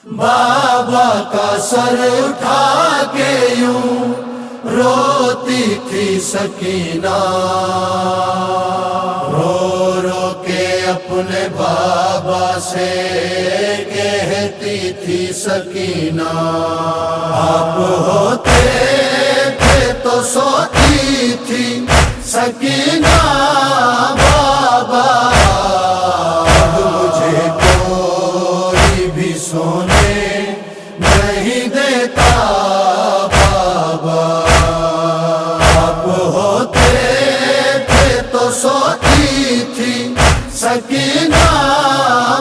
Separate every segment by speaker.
Speaker 1: بابا کا سر اٹھا کے یوں روتی تھی سکینہ، رو رو کے اپنے بابا سے کہتی تھی سکینہ، آپ ہوتے تھے تو سوتی تھی سکینہ، بابا اب مجھے کوئی بھی سونے نہیں دیتا، بابا آپ ہوتے تھے تو سوتی تھی سکینہ،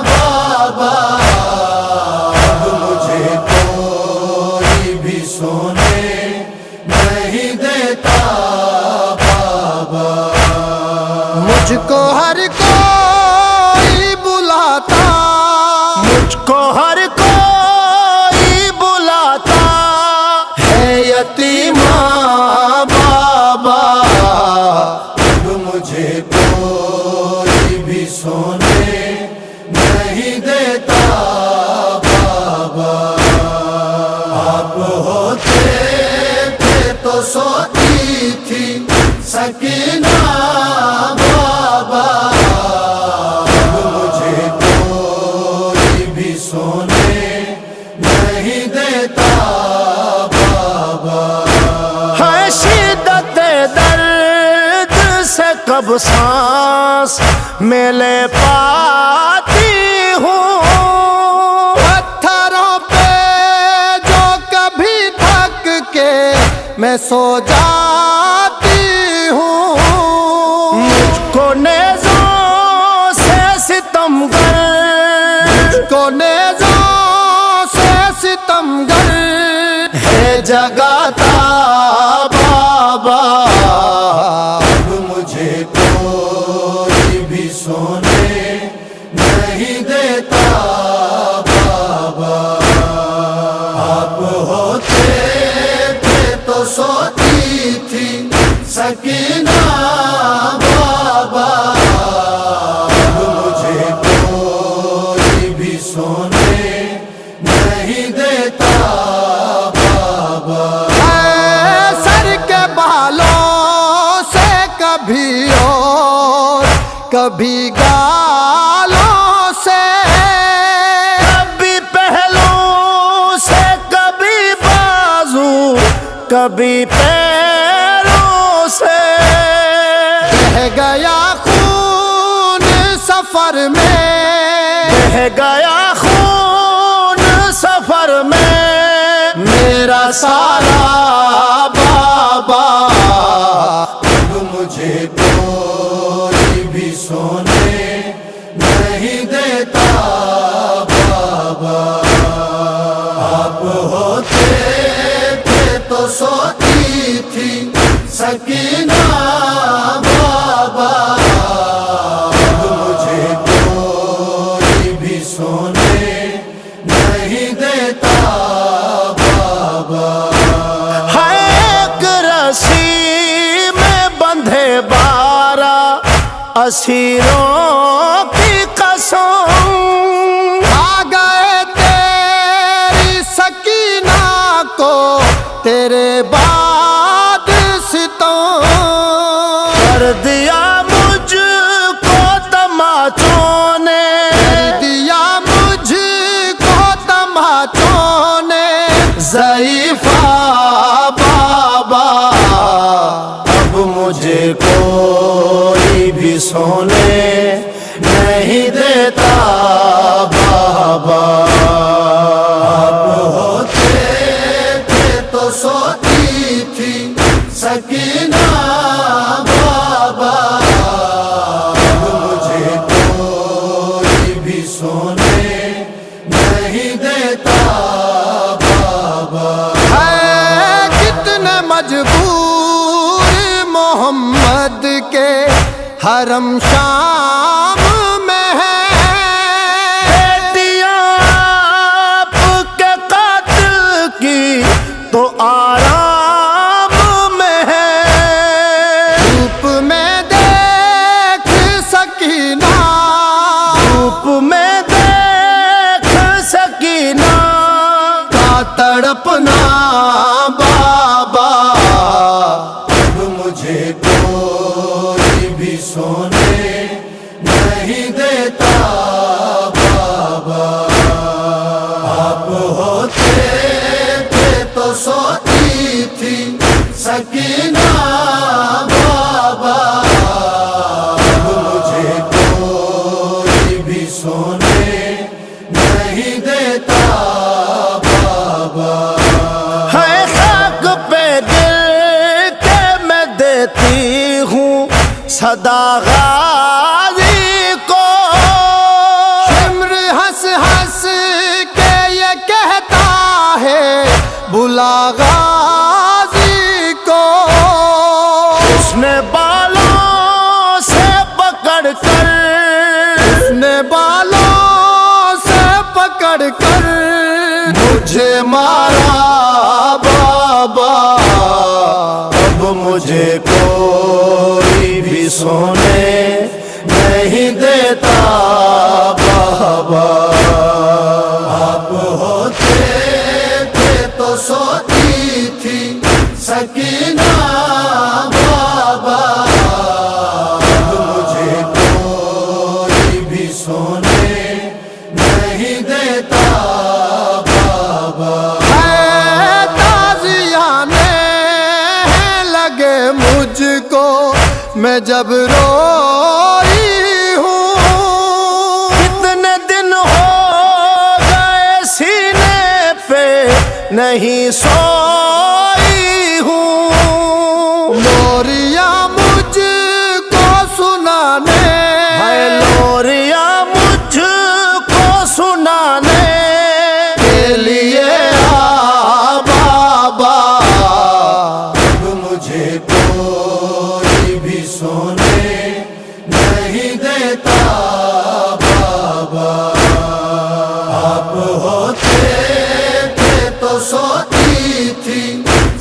Speaker 1: بابا اب مجھے کوئی بھی سونے نہیں دیتا، بابا
Speaker 2: مجھ کو ہر کوئی بلاتا، مجھ کو ہر کوئی بلاتا ہے یتیمہ، بابا
Speaker 1: اب مجھے کوئی بھی سونے نہیں دیتا، بابا آپ ہوتے تھے تو سوتی تھی سکینہ، بابا اب مجھے کوئی بھی سونے نہیں دیتا، بابا
Speaker 2: ہے شدت درد سے کب سانس میں لے پاتی ہوں، پتھروں پہ جو کبھی تھک کے میں سو جاتی ہوں، مجھ کو نیزوں سے ستمگر، مجھ کو نیزوں سے ستمگر ہے جگاتا، بابا
Speaker 1: اب مجھے کوئی بھی سونے نہیں دیتا، بابا آپ ہوتے تھے تو سوتی تھی سکینہ، بابا اب مجھے کوئی بھی سونے نہیں دیتا، بابا
Speaker 2: سر کے بالوں سے کبھی اور کبھی گالوں سے، کبھی پہلوں سے کبھی بازو کبھی پیروں سے، بہہ گیا خون سفر میں، بہہ گیا خون سفر میں میرا سارا، بابا
Speaker 1: اب مجھے کوئی بھی سونے نہیں دیتا، بابا آپ ہوتے تھے تو سوتی تھی سکینہ، بابا اب مجھے کوئی بھی سونے نہیں دیتا، بابا
Speaker 2: ہے ایک رسی میں بندھے 12 اسیروں کی قسم، آ گئے تیری سکینہ کو تیرے بعد ستم، کر دیا مجھ کو تماچوں نے، کر دیا مجھ کو تماچوں نے ضعیفہ، بابا اب مجھے کوئی بھی سونے نہیں دیتا، بابا
Speaker 1: آپ ہوتے تھے تو سوتی تھی سکینہ، بابا اب مجھے کوئی بھی سونے نہیں دیتا، بابا
Speaker 2: ہے کتنے مجبور محمد کے حرم شام میں ہے، بیٹیاں آپ کے قاتل کی تو آرام میں ہے، دھوپ میں دیکھ سکینہ، دھوپ میں دیکھ سکینہ
Speaker 1: کوئی بھی سونے نہیں دیتا بابا، آپ ہوتے تھے تو سوتی تھی سکینہ بابا، اب مجھے کوئی بھی سونے نہیں دیتا بابا۔
Speaker 2: ہے خاک پہ دل کے میں دیتی ہوں صدا غازی کو، شمر ہنس ہنس کے یہ کہتا ہے بلا غازی کو، اس نے بالوں سے پکڑ کر، اس نے بالوں سے پکڑ کر مجھے مارا بابا، اب مجھے کوئی بھی سونے نہیں دیتا بابا،
Speaker 1: آپ ہوتے تھے تو سوتی تھی سکینہ بابا، اب مجھے کوئی بھی سونے نہیں دیتا بابا۔
Speaker 2: تازیانے لگے مجھ کو میں جب روئی ہوں، کتنے دن ہو گئے سینے پہ نہیں سوئی ہوں، لوریاں مجھ کو سنانے، ہے لوریاں مجھ کو سنانے کے لیے بابا،
Speaker 1: اب مجھے کوئی بھی سونے نہیں دیتا بابا، آپ ہوتے تھے تو سوتی تھی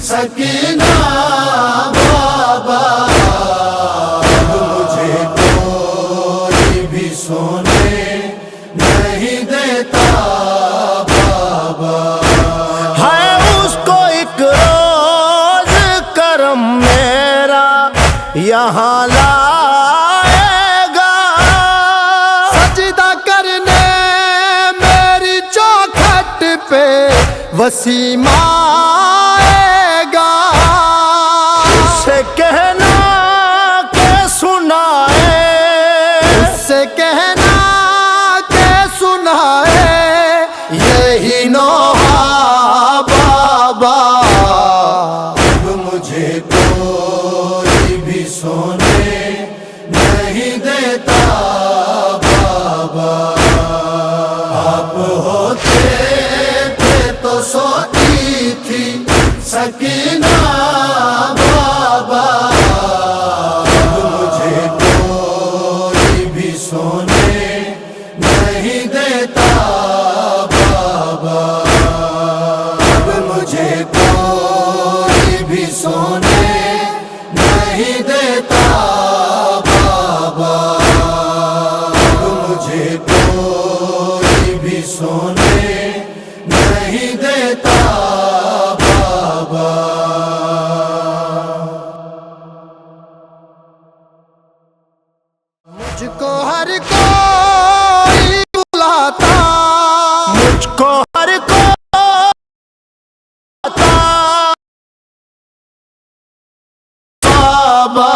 Speaker 1: سکینہ بابا، اب مجھے کوئی بھی سونے نہیں دیتا بابا۔
Speaker 2: ہے اس کو ایک روز کرم میرا یہاں لائے گا، سجدہ کرنے میری چوکھٹ پہ وسیم آئے گا، اس سے کہنا کہ سنائے، اس سے کہنا کہ سنائے یہی نوحہ بابا،
Speaker 1: اب مجھے کوئی بھی سونے نہیں دیتا بابا، آپ ہوتے تھے تو سوتی تھی سکینہ بابا، اب مجھے کوئی بھی سونے نہیں دیتا بابا، اب مجھے کوئی بھی سونے نہیں دیتا بابا، اب مجھے کوئی بھی سونے نہیں دیتا بابا۔
Speaker 2: مجھ کو ہر کوئی بلاتا، مجھ کو ہر کوئی بلاتا بابا،